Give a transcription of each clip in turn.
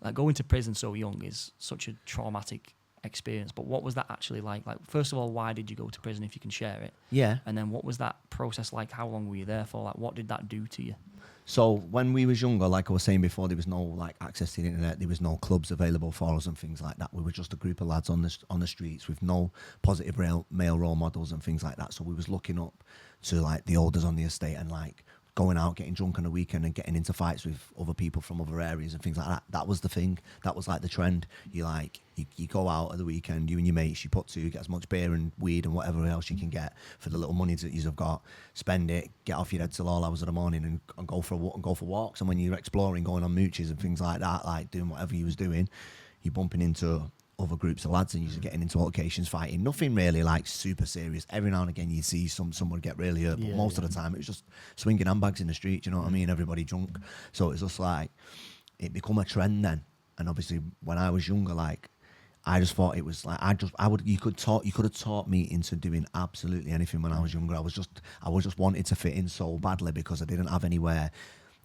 like going to prison so young is such a traumatic experience, but what was that actually like? Like, first of all, why did you go to prison, if you can share it? Yeah. And then what was that process like? How long were you there for? Like, what did that do to you? So when we was younger, like I was saying before, there was no like access to the internet. There was no clubs available for us and things like that. We were just a group of lads on the streets with no positive male role models and things like that. So we was looking up to like the elders on the estate and like going out, getting drunk on the weekend and getting into fights with other people from other areas and things like that. That was the thing. That was like the trend. You go out at the weekend, you and your mates, you put to, get as much beer and weed and whatever else you can get for the little money that you've got, spend it, get off your head till all hours of the morning and go for walks. And when you're exploring, going on mooches and things like that, like doing whatever you was doing, you're bumping into other groups of lads and you're getting into altercations, fighting. Nothing really like super serious. Every now and again you see someone get really hurt, but most of the time it was just swinging handbags in the street, you know what I mean? Everybody drunk. So it's just like, it become a trend then. And obviously when I was younger, like, I just thought it was like, you could have taught me into doing absolutely anything when I was younger. I was just wanted to fit in so badly because I didn't have anywhere.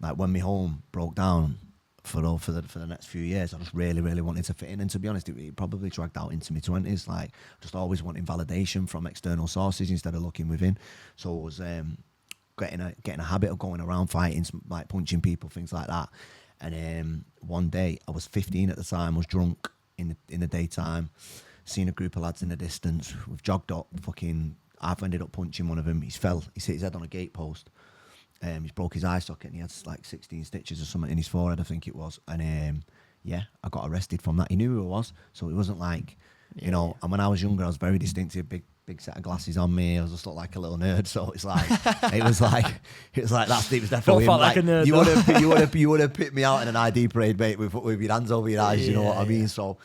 Like when my home broke down, for the next few years, I just really, really wanted to fit in. And to be honest, it probably dragged out into my 20s. Like, just always wanting validation from external sources instead of looking within. So it was getting a habit of going around fighting, like punching people, things like that. And one day, I was 15 at the time, was drunk in the daytime, seen a group of lads in the distance. We've jogged up, I've ended up punching one of them. He hit his head on a gatepost. He's broke his eye socket and he had like 16 stitches or something in his forehead, I think it was. And I got arrested from that. He knew who I was, so it wasn't like, you know. And when I was younger, I was very distinctive, big set of glasses on me. I just looked like a little nerd. So it's like, it was definitely. Don't feel like a nerd. You would have picked me out in an ID parade, mate, with your hands over your eyes. You know what I mean? So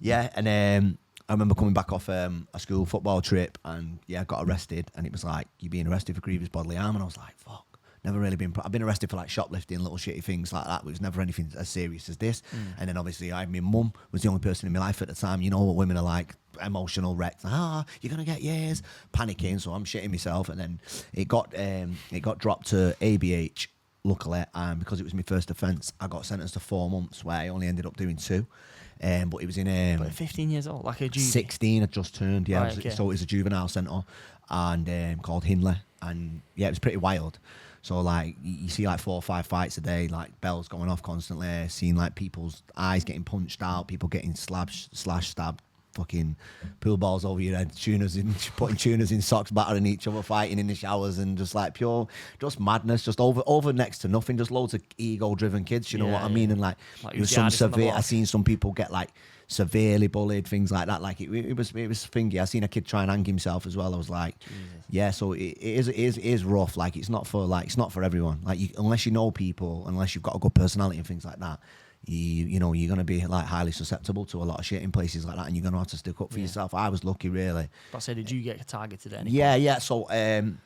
yeah, and I remember coming back off a school football trip, and I got arrested, and it was like, you're being arrested for grievous bodily harm, and I was like, fuck. Never really been. I've been arrested for like shoplifting, little shitty things like that, but it was never anything as serious as this. And then obviously, my mum was the only person in my life at the time. You know what women are like, emotional wrecks. You're gonna get years, panicking. So I'm shitting myself, and then it got dropped to ABH. Luckily, because it was my first offence, I got sentenced to 4 months, where I only ended up doing 2. But it was in but 15 years old, like a juvie. 16, I just turned. Yeah, right, okay. So it was a juvenile centre, and called Hindley, and it was pretty wild. So like you see like 4 or 5 fights a day, like bells going off constantly, seeing like people's eyes getting punched out, people getting stabbed, fucking pool balls over your head, putting tuners in socks, battering each other, fighting in the showers, and just like pure, just madness, just over next to nothing, just loads of ego-driven kids, you know what I mean? And like it was some severe. I seen some people get like severely bullied, things like that. Like it was thingy. I seen a kid try and hang himself as well. I was like, Jesus. So it is rough. Like it's not for everyone. Like unless you know people, unless you've got a good personality and things like that, you're gonna be like highly susceptible to a lot of shit in places like that, and you're gonna have to stick up for yourself. I was lucky, really. But I said, did you get targeted at any point?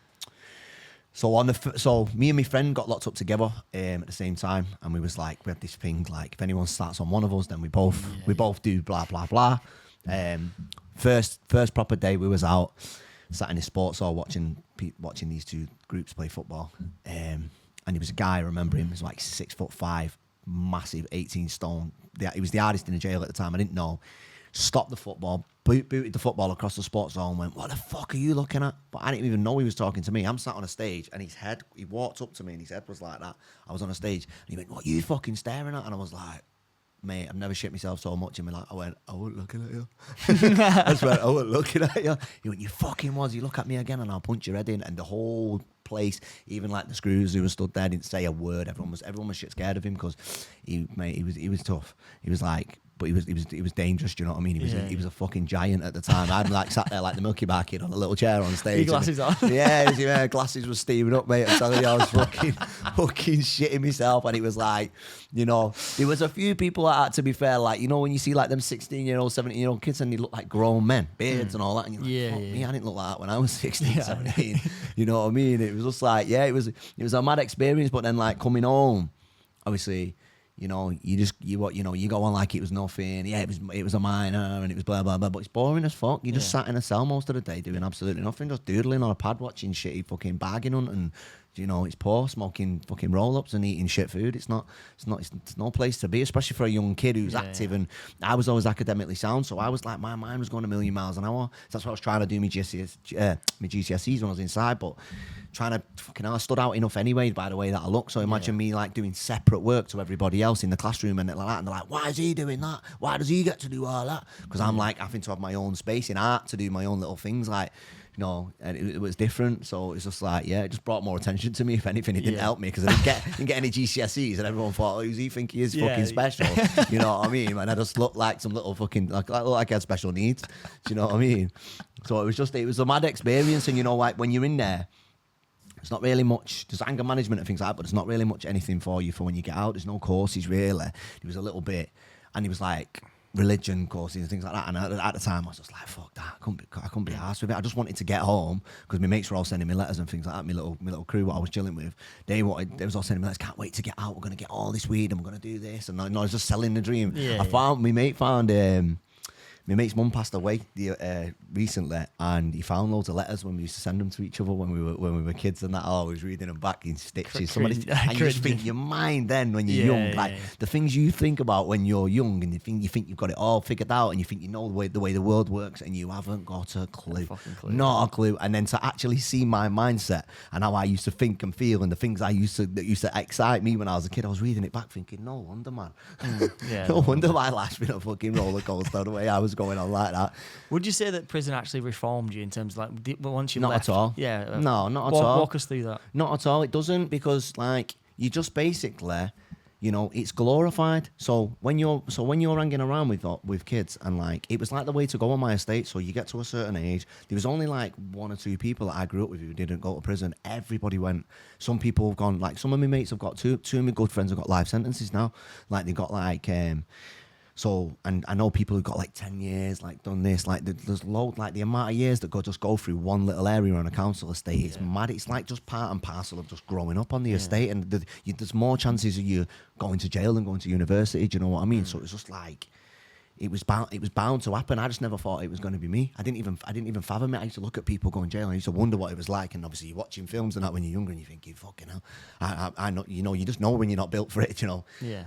So me and my friend got locked up together at the same time, and we had this thing like, if anyone starts on one of us, then we both do blah blah blah. First proper day we was out, sat in the sports hall watching these two groups play football, and there was a guy, I remember him, he was like 6'5", massive, 18 stone. He was the hardest in the jail at the time. I didn't know. Stopped the football, booted the football across the sports hall and went, "What the fuck are you looking at?" But I didn't even know he was talking to me. I'm sat on a stage, and he walked up to me and his head was like that. I was on a stage and he went, "What are you fucking staring at?" And I was like, "Mate, I've never shit myself so much in my life." I went, "I wasn't looking at you." I swear, I wasn't looking at you. He went, "You fucking was. You look at me again and I'll punch your head in." And the whole place, even like the screws who were stood there, didn't say a word. Everyone was shit scared of him because he was tough. He was like, but he was dangerous. Do you know what I mean? He was a fucking giant at the time. I'm like sat there like the Milky Bar kid on a little chair on stage. Your glasses on. Yeah, glasses were steaming up, mate. I'm telling you, I was fucking shitting myself. And it was like, there was a few people like that, to be fair, like, when you see like them 16-year-old, 17-year-old kids and they look like grown men, beards and all that, and you're like, fuck me, I didn't look like that when I was 16, 17. You know what I mean? It was just like, it was a mad experience. But then like coming home, obviously, you go on like it was nothing. Yeah, it was a minor and it was blah blah blah. But it's boring as fuck. You just sat in a cell most of the day doing absolutely nothing, just doodling on a pad, watching shitty fucking bargain hunt and You know, it's poor, smoking fucking roll-ups and eating shit food. It's no place to be, especially for a young kid who's active. And I was always academically sound, so I was like, my mind was going a million miles an hour. So that's what I was trying to do my GCSEs when I was inside, but trying to fucking hell, I stood out enough anyway by the way that I look. So imagine me like doing separate work to everybody else in the classroom and like that, and they're like, why is he doing that? Why does he get to do all that? Because I'm like having to have my own space in art to do my own little things, like. You know, and it was different, so it's just like, it just brought more attention to me. If anything, it didn't help me because I didn't get any GCSEs, and everyone thought, who's he think he is fucking special? You know what I mean? And I just looked like some little fucking, like I had special needs. Do you know what I mean? So it was a mad experience, and you know, like when you're in there, it's not really much. There's anger management and things like that, but there's not really much anything for you for when you get out. There's no courses really. It was a little bit, and it was like religion courses and things like that, and at the time I was just like, fuck that, I couldn't be arsed with it. I just wanted to get home because my mates were all sending me letters and things like that. My little crew, what I was chilling with, they was all sending me letters, can't wait to get out, we're going to get all this weed and we're going to do this, and I was just selling the dream. My mate found my mate's mum passed away recently, and he found loads of letters when we used to send them to each other when we were kids and that. I was reading them back in stitches. And you just think your mind then when you're young, like the things you think about when you're young, and you think you've got it all figured out, and you think you know the way the world works, and you haven't got a clue, not a clue. And then to actually see my mindset and how I used to think and feel, and the things that used to excite me when I was a kid, I was reading it back thinking, no wonder, man. No wonder my life's been a fucking roller coaster the way I was going on like that. Would you say that prison actually reformed you in terms of like once you not left? At all. Yeah. No, not at all. Walk us through that. Not at all. It doesn't, because like you just basically, you know, it's glorified. So when you're hanging around with kids, and like it was like the way to go on my estate. So you get to a certain age. There was only like one or two people that I grew up with who didn't go to prison. Everybody went. Some people have gone. Like some of my mates have got two of my good friends have got life sentences now. Like they got like. So, and I know people who got like 10 years, like done this, like there's loads, like the amount of years that just go through one little area on a council estate. It's mad. It's like just part and parcel of just growing up on the estate, and there's more chances of you going to jail than going to university. Do you know what I mean? So it's just like, it was bound to happen. I just never thought it was going to be me. I didn't even fathom it. I used to look at people going to jail, and I used to wonder what it was like. And obviously you're watching films and that when you're younger, and you think, fucking hell, I know, you know, you just know when you're not built for it, you know? Yeah.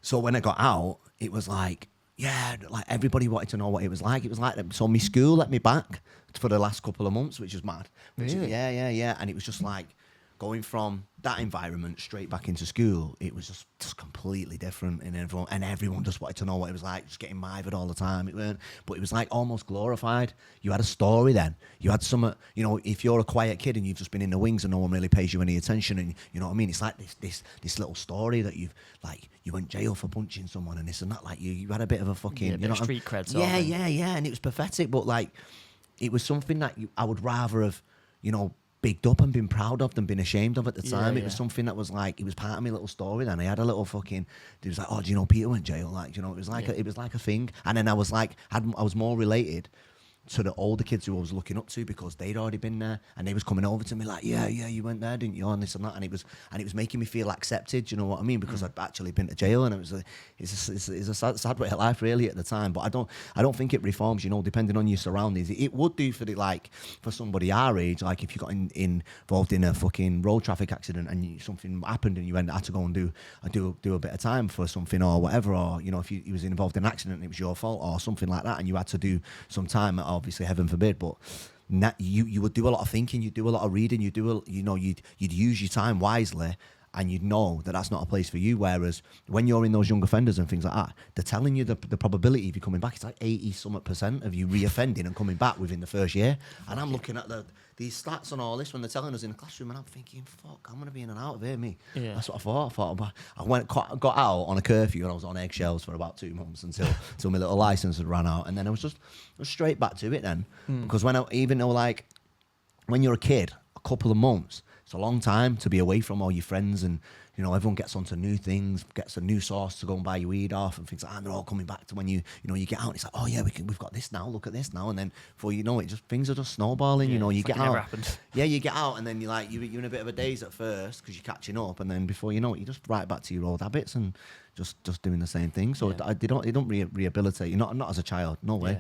So when I got out, it was like, like everybody wanted to know what it was like. It was like, so my school let me back for the last couple of months, which was mad. Really? Yeah. And it was just like going from that environment straight back into school. It was just completely different, and everyone just wanted to know what it was like, just getting mithered all the time. But it was like almost glorified. You had a story then. You had some, you know, if you're a quiet kid and you've just been in the wings and no one really pays you any attention, and you know what I mean, it's like this little story that you went jail for punching someone and this and that. Like you had a bit of a fucking, you know, street cred. Yeah, and it was pathetic, but like it was something that I would rather have, you know, bigged up and been proud of than been ashamed of at the time. It was something that was like, it was part of my little story then. I had a little fucking, it was like, oh, do you know Peter went jail? Like, you know, it was like a thing. And then I was like, I was more related to the older kids who I was looking up to because they'd already been there, and they was coming over to me like, yeah, you went there, didn't you, and this and that, and it was making me feel accepted, you know what I mean, because I'd actually been to jail, and it was it's a sad way of life really at the time. But I don't think it reforms, you know, depending on your surroundings. It would do for somebody our age, like if you got involved in a fucking road traffic accident and something happened and you had to go and do a bit of time for something or whatever, or you know, if you was involved in an accident and it was your fault or something like that, and you had to do some time, obviously heaven forbid, but you would do a lot of thinking, you'd do a lot of reading, you'd use your time wisely, and you'd know that that's not a place for you. Whereas when you're in those young offenders and things like that, they're telling you the probability of you coming back, it's like 80% of you reoffending and coming back within the first year. And I'm looking at these stats and all this when they're telling us in the classroom, and I'm thinking, fuck, I'm going to be in and out of here, me. Yeah. That's what I thought. I got out on a curfew, and I was on eggshells for about 2 months until my little license had run out. And then I was straight back to it then. Because even though, like, when you're a kid, a couple of months, it's a long time to be away from all your friends, and you know, everyone gets onto new things, gets a new source to go and buy your weed off and things like that, and they're all coming back to when you get out, and it's like, oh yeah, we've got this now, look at this now, and then before you know it, things are just snowballing. You know, you get out, you get out, and then you're in a bit of a daze at first because you're catching up, and then before you know it, you're just right back to your old habits and just doing the same thing. So they don't rehabilitate you, not as a child, no way.